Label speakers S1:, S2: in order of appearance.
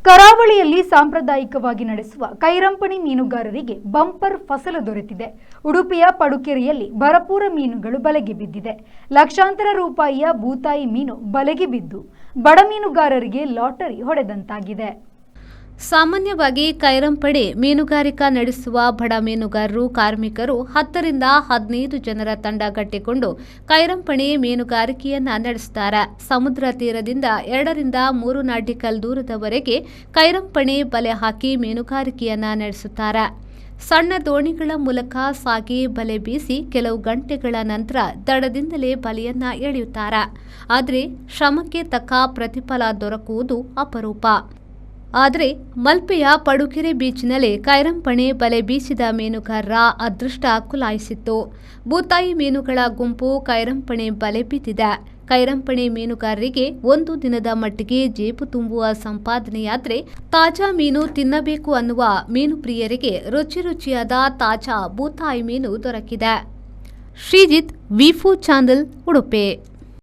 S1: ಕರಾವಳಿಯಲ್ಲಿ ಸಾಂಪ್ರದಾಯಿಕವಾಗಿ ನಡೆಸುವ ಕೈರಂಪಣಿ ಮೀನುಗಾರರಿಗೆ ಬಂಪರ್ ಫಸಲು ದೊರೆತಿದೆ. ಉಡುಪಿಯ ಪಡುಕೆರೆಯಲ್ಲಿ ಭರಪೂರ ಮೀನುಗಳು ಬಲೆಗೆ ಬಿದ್ದಿದೆ. ಲಕ್ಷಾಂತರ ರೂಪಾಯಿಯ ಬೂತಾಯಿ ಮೀನು ಬಲೆಗೆ ಬಿದ್ದು ಬಡ ಮೀನುಗಾರರಿಗೆ ಲಾಟರಿ ಹೊಡೆದಂತಾಗಿದೆ.
S2: ಸಾಮಾನ್ಯವಾಗಿ ಕೈರಂಪಣಿ ಮೀನುಗಾರಿಕಾ ನಡೆಸುವ ಬಡ ಮೀನುಗಾರರು, ಕಾರ್ಮಿಕರು 10 ರಿಂದ 15 ಜನರ ತಂಡ ಕಟ್ಟಿಕೊಂಡು ಕೈರಂಪಣಿ ಮೀನುಗಾರಿಕೆಯನ್ನ ನಡೆಸುತ್ತಾರೆ. ಸಮುದ್ರ ತೀರದಿಂದ 2 ರಿಂದ 3 ನಾಟಿಕಲ್ ದೂರದವರೆಗೆ ಕೈರಂಪಣಿ ಬಲೆ ಹಾಕಿ ಮೀನುಗಾರಿಕೆಯನ್ನ ನಡೆಸುತ್ತಾರೆ. ಸಣ್ಣ ದೋಣಿಗಳ ಮೂಲಕ ಸಾಗಿ ಬಲೆ ಬೀಸಿ ಕೆಲವು ಗಂಟೆಗಳ ನಂತರ ದಡದಿಂದಲೇ ಬಲೆಯನ್ನ ಎಳೆಯುತ್ತಾರೆ. ಆದರೆ ಶ್ರಮಕ್ಕೆ ತಕ್ಕ ಪ್ರತಿಫಲ ದೊರಕುವುದು ಅಪರೂಪ. ಆದರೆ ಮಲ್ಪೆಯ ಪಡುಕೆರೆ ಬೀಚ್ನಲ್ಲಿ ಕೈರಂಪಣಿ ಬಲೆ ಬೀಸಿದ ಮೀನುಗಾರರ ಅದೃಷ್ಟ ಕುಲಾಯಿಸಿತ್ತು. ಬೂತಾಯಿ ಮೀನುಗಳ ಗುಂಪು ಕೈರಂಪಣಿ ಬಲೆ ಬಿದ್ದಿದೆ. ಕೈರಂಪಣಿ ಮೀನುಗಾರರಿಗೆ ಒಂದು ದಿನದ ಮಟ್ಟಿಗೆ ಜೇಬು ತುಂಬುವ ಸಂಪಾದನೆಯಾದರೆ ತಾಜಾ ಮೀನು ತಿನ್ನಬೇಕು ಅನ್ನುವ ಮೀನು ಪ್ರಿಯರಿಗೆ ರುಚಿಯಾದ ತಾಜಾ ಬೂತಾಯಿ ಮೀನು ದೊರಕಿದೆ. ಶ್ರೀಜಿತ್, ವಿ4 ಚಾನೆಲ್, ಉಡುಪಿ.